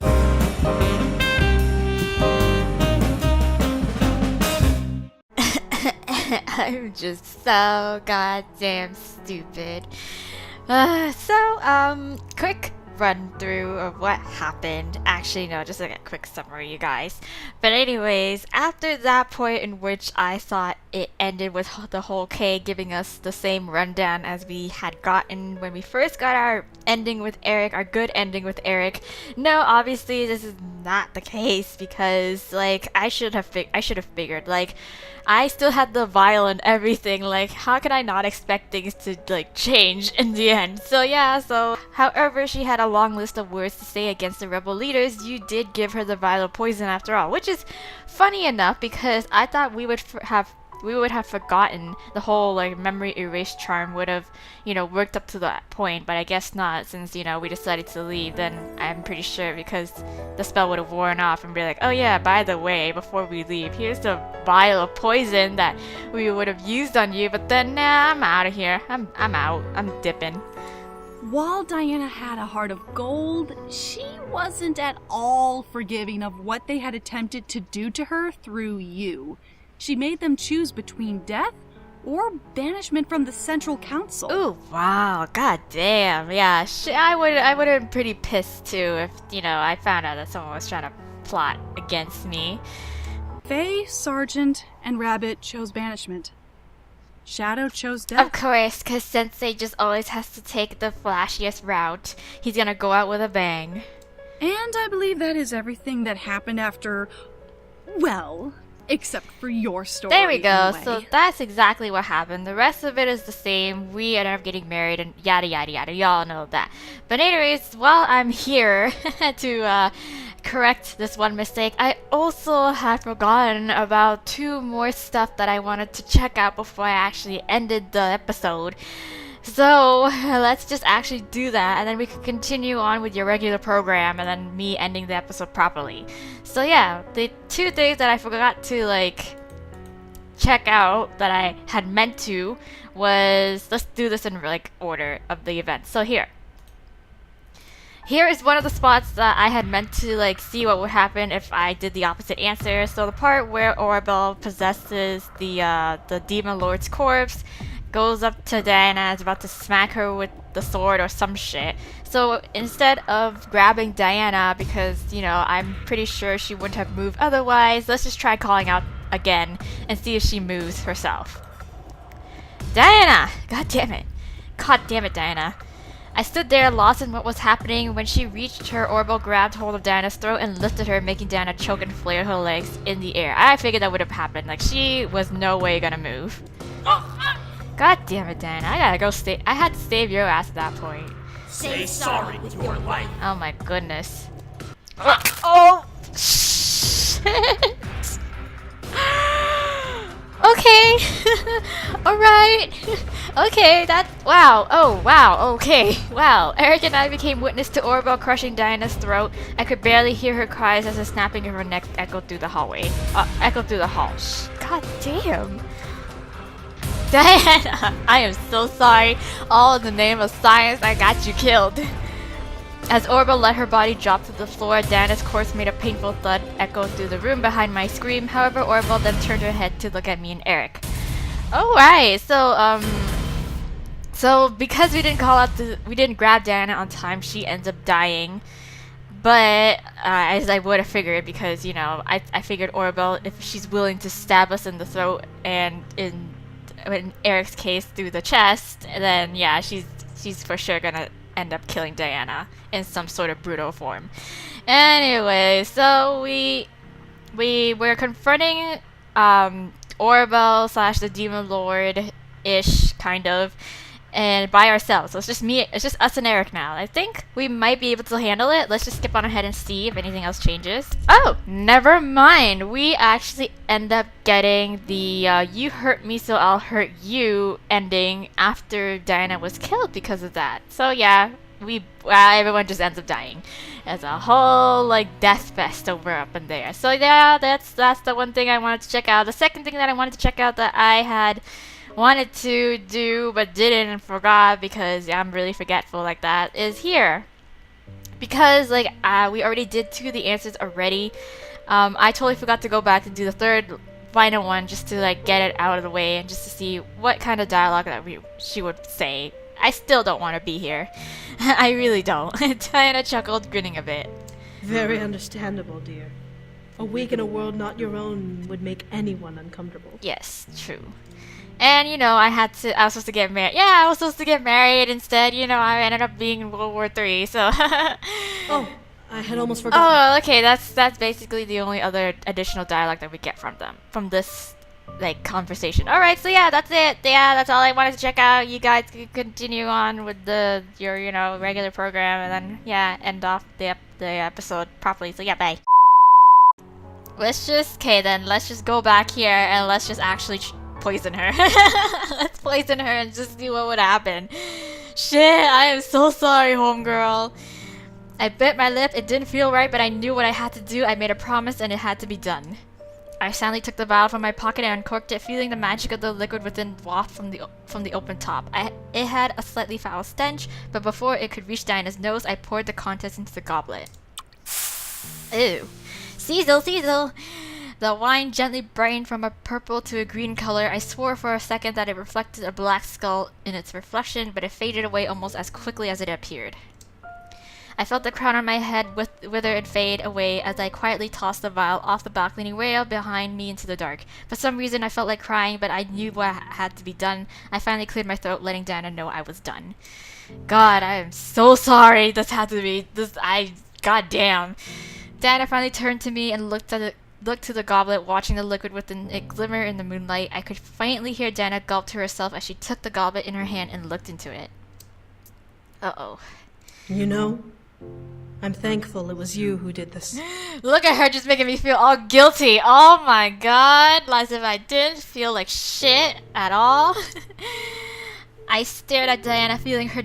I'm just so goddamn stupid. Quick run through of what happened. Actually, no, just like a quick summary, you guys. But anyways, after that point in which I thought it ended with the whole K giving us the same rundown as we had gotten when we first got our ending with Erik, our good ending with Erik. No, obviously this is not the case because like I should have figured like I still had the vial and everything, like how can I not expect things to like change in the end? So yeah, however she had a long list of words to say against the rebel leaders, you did give her the vial of poison after all, which is funny enough because I thought we would have forgotten the whole like memory erase charm would have, you know, worked up to that point, but I guess not since, you know, we decided to leave. Then I'm pretty sure because the spell would have worn off and be like, oh yeah, by the way, before we leave, here's the vial of poison that we would have used on you, but then nah, I'm out of here. I'm out. I'm dipping. While Diana had a heart of gold, she wasn't at all forgiving of what they had attempted to do to her through you. She made them choose between death or banishment from the Central Council. Ooh, wow, god damn. Yeah, I would have been pretty pissed too if, you know, I found out that someone was trying to plot against me. Faye, Sergeant, and Rabbit chose banishment. Shadow chose death. Of course, because Sensei just always has to take the flashiest route. He's gonna go out with a bang. And I believe that is everything that happened after, well, Except for your story. There we go. anyway. So that's exactly what happened. The rest of it is the same. We ended up getting married and yada yada yada. Y'all know that. But anyways, while I'm here to correct this one mistake, I also had forgotten about 2 more stuff that I wanted to check out before I actually ended the episode. So let's just actually do that, and then we can continue on with your regular program, and then me ending the episode properly. So yeah, the 2 things that I forgot to like check out that I had meant to was, let's do this in like order of the event. So here is one of the spots that I had meant to like see what would happen if I did the opposite answer. So the part where Orabel possesses the demon lord's corpse, goes up to Diana and is about to smack her with the sword or some shit. So instead of grabbing Diana, because, you know, I'm pretty sure she wouldn't have moved otherwise, let's just try calling out again and see if she moves herself. Diana! God damn it. God damn it, Diana. I stood there lost in what was happening. When she reached her, Orabel grabbed hold of Diana's throat and lifted her, making Diana choke and flare her legs in the air. I figured that would have happened. Like, she was no way gonna move. God damn it, Diana. I gotta go I had to save your ass at that point. Say sorry with your life. Oh my goodness. Oh! Shit. Okay. Alright. Okay, wow. Oh, wow. Okay. Wow. Erik and I became witness to Orabel crushing Diana's throat. I could barely hear her cries as the snapping of her neck echoed through the hallway. Echoed through the hall. God damn. Diana, I am so sorry. All in the name of science, I got you killed. As Orabel let her body drop to the floor, Diana's corpse made a painful thud echo through the room behind my scream. However, Orabel then turned her head to look at me and Erik. Alright, so because we didn't grab Diana on time, she ends up dying. But as I would have figured, because, you know, I figured Orabel, if she's willing to stab us in the throat and in Erik's case through the chest, then yeah, she's for sure gonna end up killing Diana in some sort of brutal form. Anyway, so we were confronting Orabel / the demon lord ish kind of, and by ourselves. So it's just us and Erik now. I think we might be able to handle it. Let's just skip on ahead and see if anything else changes. Oh, never mind. We actually end up getting the you hurt me so I'll hurt you ending after Diana was killed because of that. So yeah, everyone just ends up dying. As a whole like death fest over up in there. So yeah, that's the one thing I wanted to check out. The second thing that I wanted to check out that I had wanted to do but didn't and forgot because I'm really forgetful like that is here. Because like we already did 2 of the answers already. I totally forgot to go back and do the third final one just to like get it out of the way and just to see what kind of dialogue that she would say. I still don't want to be here. I really don't. Diana chuckled, grinning a bit. Very understandable, dear. A week in a world not your own would make anyone uncomfortable. Yes, true. And, you know, I was supposed to get married. Yeah, I was supposed to get married. Instead, you know, I ended up being in World War III, so... Oh, I had almost forgotten. Oh, okay, that's basically the only other additional dialogue that we get from them. From this, like, conversation. Alright, so yeah, that's it. Yeah, that's all I wanted to check out. You guys can continue on with your, you know, regular program. And then, yeah, end off the episode properly. So yeah, bye. Let's just go back here and let's just actually... poison her. Let's poison her and just see what would happen. Shit, I am so sorry, homegirl. I bit my lip. It didn't feel right, but I knew what I had to do. I made a promise and it had to be done. I silently took the vial from my pocket and uncorked it, feeling the magic of the liquid within waft from the open top. It had a slightly foul stench, but before it could reach Diana's nose, I poured the contents into the goblet. Ew. Sizzle! The wine gently brightened from a purple to a green color. I swore for a second that it reflected a black skull in its reflection, but it faded away almost as quickly as it appeared. I felt the crown on my head wither and fade away as I quietly tossed the vial off the balcony rail behind me into the dark. For some reason, I felt like crying, but I knew what had to be done. I finally cleared my throat, letting Diana know I was done. God, I am so sorry. This had to be... God damn. Diana finally turned to me and looked looked to the goblet, watching the liquid within it glimmer in the moonlight. I could faintly hear Diana gulp to herself as she took the goblet in her hand and looked into it. Uh-oh. You know, I'm thankful it was you who did this. Look at her just making me feel all guilty. Oh my god. As if I didn't feel like shit at all. I stared at Diana, feeling her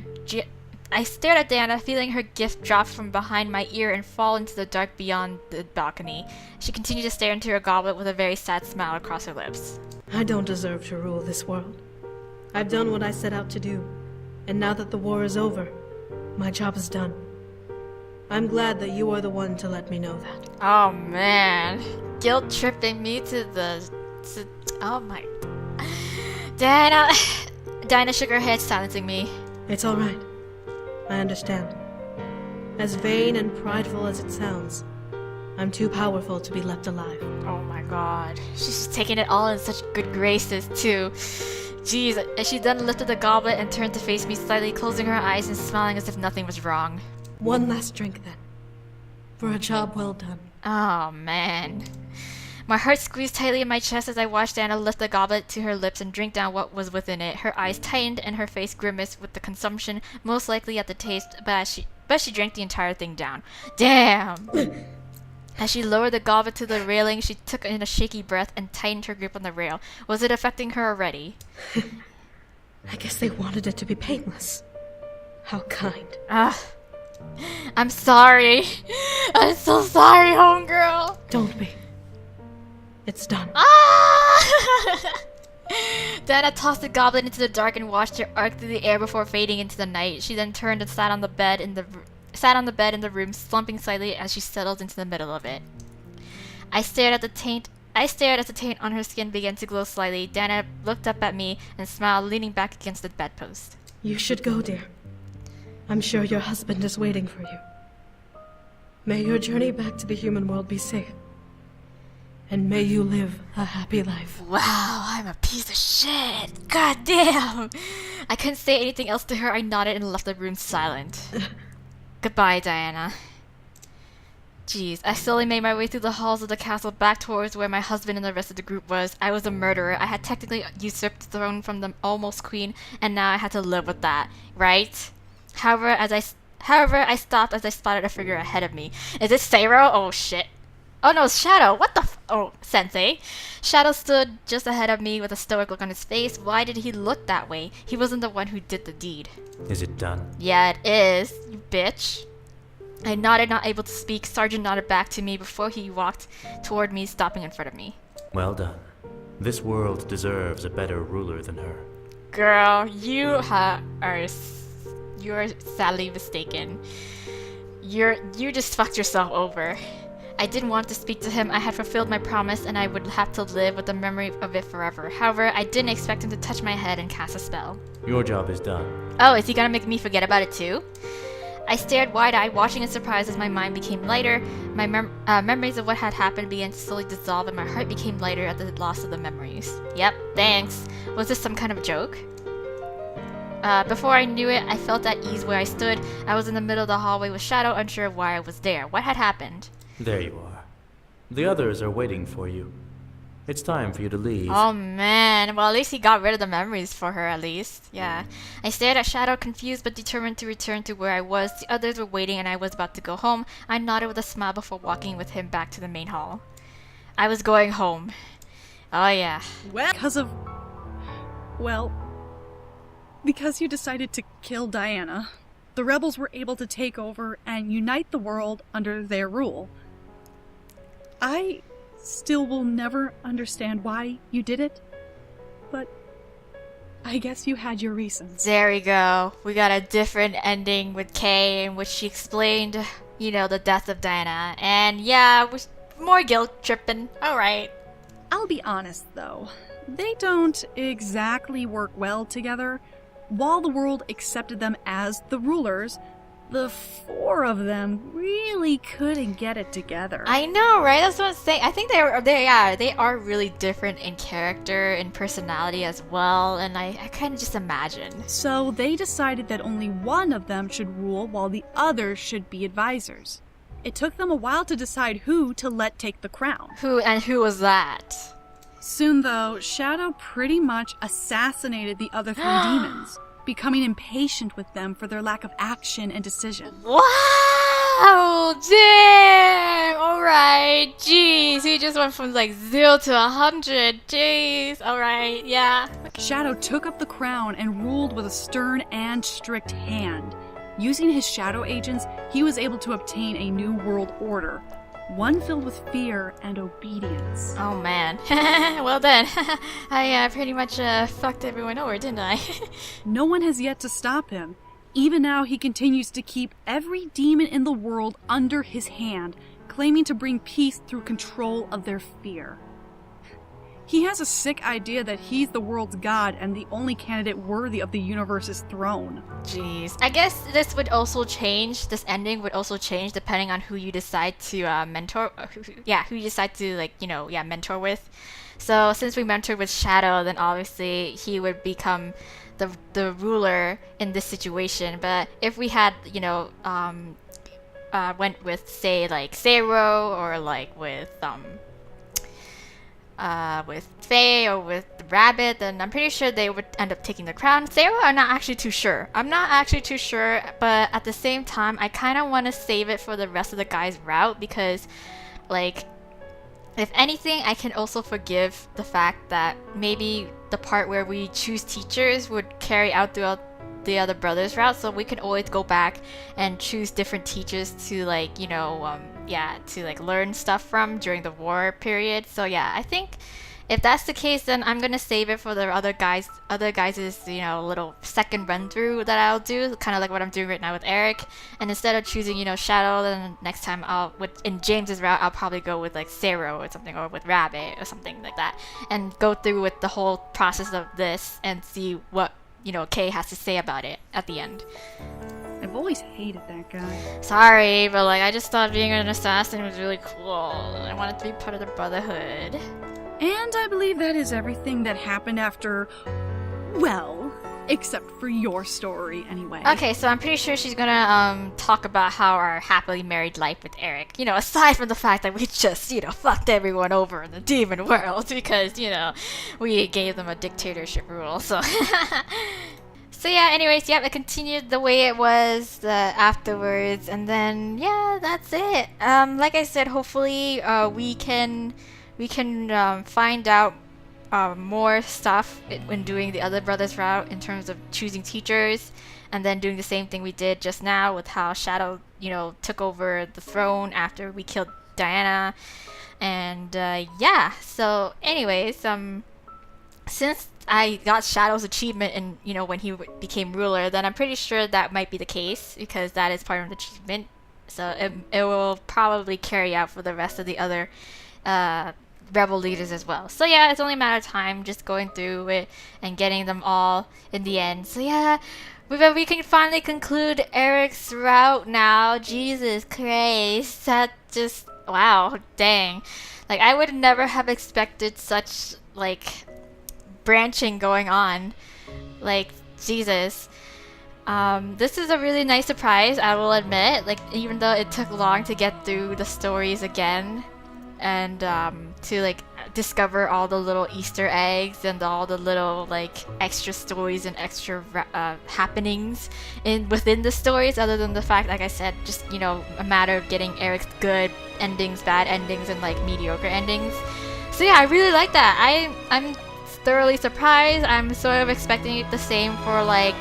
gift drop from behind my ear and fall into the dark beyond the balcony. She continued to stare into her goblet with a very sad smile across her lips. I don't deserve to rule this world. I've done what I set out to do, and now that the war is over, my job is done. I'm glad that you are the one to let me know that. Oh man. Guilt tripping me oh my... Diana shook her head, silencing me. It's all right. I understand. As vain and prideful as it sounds, I'm too powerful to be left alive. Oh my god. She's just taking it all in such good graces, too. Jeez. And she then lifted the goblet and turned to face me, slightly closing her eyes and smiling as if nothing was wrong. One last drink, then. For a job well done. Oh, man. My heart squeezed tightly in my chest as I watched Diana lift the goblet to her lips and drink down what was within it. Her eyes tightened and her face grimaced with the consumption, most likely at the taste, but she drank the entire thing down. Damn! As she lowered the goblet to the railing, she took in a shaky breath and tightened her grip on the rail. Was it affecting her already? I guess they wanted it to be painless. How kind. I'm sorry. I'm so sorry, homegirl. Don't be. It's done. Diana tossed the goblet into the dark and watched it arc through the air before fading into the night. She then turned and sat on the bed in the room, slumping slightly as she settled into the middle of it. I stared as the taint on her skin began to glow slightly. Diana looked up at me and smiled, leaning back against the bedpost. You should go, dear. I'm sure your husband is waiting for you. May your journey back to the human world be safe. And may you live a happy life. Wow, I'm a piece of shit. God damn. I couldn't say anything else to her. I nodded and left the room silent. Goodbye, Diana. Jeez, I slowly made my way through the halls of the castle back towards where my husband and the rest of the group was. I was a murderer. I had technically usurped the throne from the almost queen, and now I had to live with that, right? However, I stopped as I spotted a figure ahead of me. Is it Seiro? Oh shit. Oh no, Shadow! What the oh, Sensei. Shadow stood just ahead of me with a stoic look on his face. Why did he look that way? He wasn't the one who did the deed. Is it done? Yeah, it is, you bitch. I nodded, not able to speak. Sergeant nodded back to me before he walked toward me, stopping in front of me. Well done. This world deserves a better ruler than her. Girl, you're sadly mistaken. You just fucked yourself over. I didn't want to speak to him. I had fulfilled my promise and I would have to live with the memory of it forever. However, I didn't expect him to touch my head and cast a spell. Your job is done. Oh, is he gonna make me forget about it too? I stared wide-eyed, watching in surprise as my mind became lighter. My memories of what had happened began to slowly dissolve and my heart became lighter at the loss of the memories. Yep, thanks. Was this some kind of joke? Before I knew it, I felt at ease where I stood. I was in the middle of the hallway with Shadow, unsure of why I was there. What had happened? There you are. The others are waiting for you. It's time for you to leave. Oh man, well at least he got rid of the memories for her at least. Yeah. I stared at Shadow, confused but determined to return to where I was. The others were waiting and I was about to go home. I nodded with a smile before walking with him back to the main hall. I was going home. Oh yeah. Because you decided to kill Diana, the rebels were able to take over and unite the world under their rule. I still will never understand why you did it, but I guess you had your reasons. There we go. We got a different ending with Kay in which she explained, you know, the death of Diana. And yeah, more guilt tripping. Alright. I'll be honest though, they don't exactly work well together. While the world accepted them as the rulers, the four of them really couldn't get it together. I know, right? That's what I'm saying. I think they are really different in character and personality as well, and I kind of just imagine. So they decided that only one of them should rule while the others should be advisors. It took them a while to decide who to let take the crown. Who was that? Soon, though, Shadow pretty much assassinated the other 3 demons, becoming impatient with them for their lack of action and decision. Wow! Damn! Alright, jeez. He just went from like 0 to 100. Jeez. Alright, yeah. Shadow took up the crown and ruled with a stern and strict hand. Using his shadow agents, he was able to obtain a new world order, one filled with fear and obedience. Oh man. Well then, I pretty much fucked everyone over, didn't I? No one has yet to stop him. Even now, he continues to keep every demon in the world under his hand, claiming to bring peace through control of their fear. He has a sick idea that he's the world's god and the only candidate worthy of the universe's throne. Jeez. I guess this would also change, this ending would also change depending on who you decide to mentor, who you decide to mentor with. So since we mentored with Shadow, then obviously he would become the ruler in this situation. But if we had, went with, say, like Zero, or like with Faye or with Rabbit, then I'm pretty sure they would end up taking the crown. Zero, I'm not actually too sure. But at the same time, I kind of want to save it for the rest of the guys' route, because, like, if anything, I can also forgive the fact that maybe the part where we choose teachers would carry out throughout the other brothers' route, so we can always go back and choose different teachers to, like, learn stuff from during the war period. So yeah, I think if that's the case, then I'm gonna save it for the other guys' little second run through that I'll do, kind of like what I'm doing right now with Erik. And instead of choosing Shadow, then next time in James's route, I'll probably go with like Zero or something, or with Rabbit or something like that, and go through with the whole process of this and see what Kay has to say about it at the end. I've always hated that guy. Sorry, but like I just thought being an assassin was really cool. I wanted to be part of the Brotherhood. And I believe that is everything that happened after, well, except for your story anyway. Okay, so I'm pretty sure she's gonna talk about how our happily married life with Erik, aside from the fact that we just, fucked everyone over in the demon world because, we gave them a dictatorship rule, so. So yeah, anyways, yep, it continued the way it was afterwards, and then, yeah, that's it. Like I said, hopefully we can find out more stuff when doing the other brothers route in terms of choosing teachers, and then doing the same thing we did just now with how Shadow, took over the throne after we killed Diana. And yeah, so anyways, since I got Shadow's achievement in, when he became ruler, then I'm pretty sure that might be the case, because that is part of the achievement. So it will probably carry out for the rest of the other rebel leaders as well. So yeah, it's only a matter of time, just going through it and getting them all in the end. So yeah, we can finally conclude Erik's route now. Jesus Christ, that just, wow, dang. Like, I would never have expected such, like, branching going on. Like, Jesus. This is a really nice surprise, I will admit. Like, even though it took long to get through the stories again, and to like discover all the little Easter eggs and all the little like extra stories and extra happenings within the stories, other than the fact, like I said, just a matter of getting Erik's good endings, bad endings, and like mediocre endings. So yeah, I really like that. I'm thoroughly surprised. I'm sort of expecting it the same for like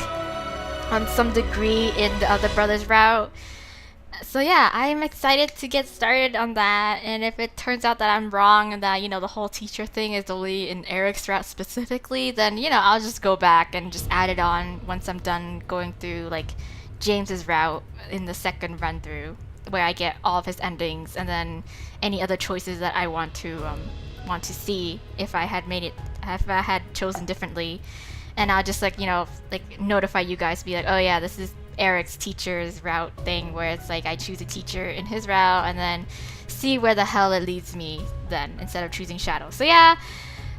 on some degree in the other brothers route. So yeah, I'm excited to get started on that, and if it turns out that I'm wrong and that, the whole teacher thing is only in Erik's route specifically, then, I'll just go back and just add it on once I'm done going through, like, James's route in the second run through, where I get all of his endings, and then any other choices that I want to see if I had chosen differently. And I'll just, like, notify you guys, be like, oh yeah, this is Erik's teacher's route thing, where it's like I choose a teacher in his route and then see where the hell it leads me then, instead of choosing Shadow. So yeah,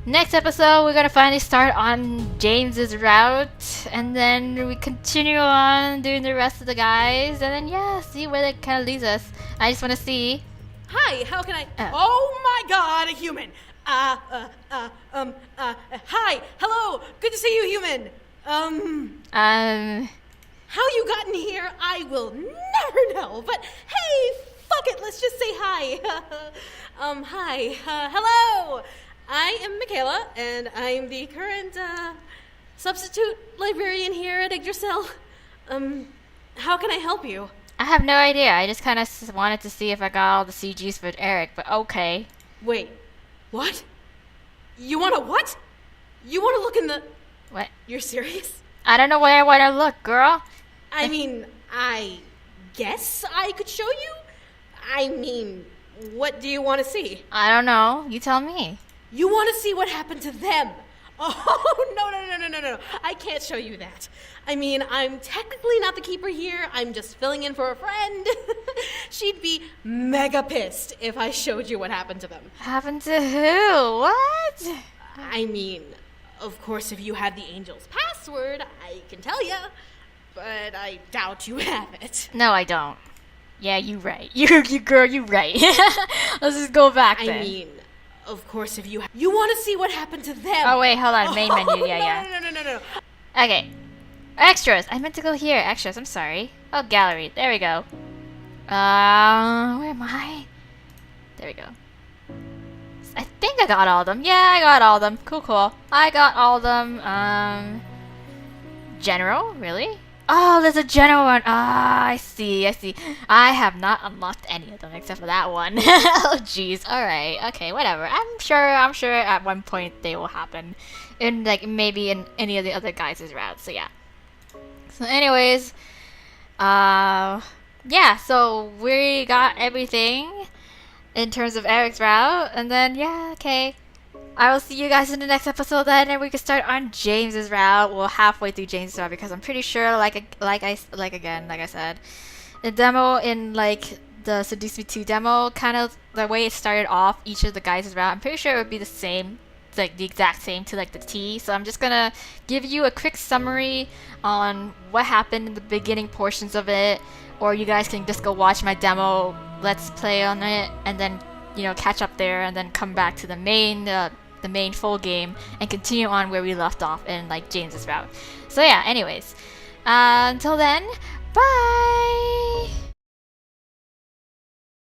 Next episode, we're gonna finally start on James's route, and then we continue on doing the rest of the guys, and then yeah, see where that kind of leads us. I just want to see. Hi, how can I? Oh my God, a human. Hi, hello, good to see you, human. How you gotten here, I will never know. But hey, fuck it, let's just say hi. Hi, hello. I am Michaela, and I'm the current substitute librarian here at Yggdrasil. How can I help you? I have no idea. I just kind of wanted to see if I got all the CGs for Erik, but okay. Wait, what? You want to what? You want to look in the... What? You're serious? I don't know where I want to look, girl. I mean, I guess I could show you? I mean, what do you want to see? I don't know. You tell me. You want to see what happened to them? Oh, no. I can't show you that. I mean, I'm technically not the keeper here. I'm just filling in for a friend. She'd be mega pissed if I showed you what happened to them. Happened to who? What? I mean, of course, if you had the angel's password, I can tell you. But I doubt you have it. No, I don't. Yeah, you right. You girl, you right. Let's just go back then. I mean, of course, if you want to see what happened to them. Oh wait, hold on. Main menu. Yeah. No. Okay. Extras. I meant to go here. Extras. I'm sorry. Oh, gallery. There we go. Where am I? There we go. I think I got all of them. Yeah, I got all of them. Cool. I got all of them. General? Really? Oh, there's a general one. Ah, I see. I have not unlocked any of them except for that one. Oh, jeez. Alright. Okay, whatever. I'm sure at one point they will happen. In, like, maybe in any of the other guys' routes. So, yeah. So, anyways. Yeah, so we got everything in terms of Erik's route. And then, yeah, okay. I will see you guys in the next episode then, and we can start on James's route. Well, halfway through James's route, because I'm pretty sure, like I said, the demo in like the Seduce Me 2 demo, kind of the way it started off each of the guys' route, I'm pretty sure it would be the same, like the exact same to like the T. So I'm just gonna give you a quick summary on what happened in the beginning portions of it, or you guys can just go watch my demo, let's play on it, and then catch up there, and then come back to the main full game and continue on where we left off in like James's route. So yeah, anyways, until then, bye.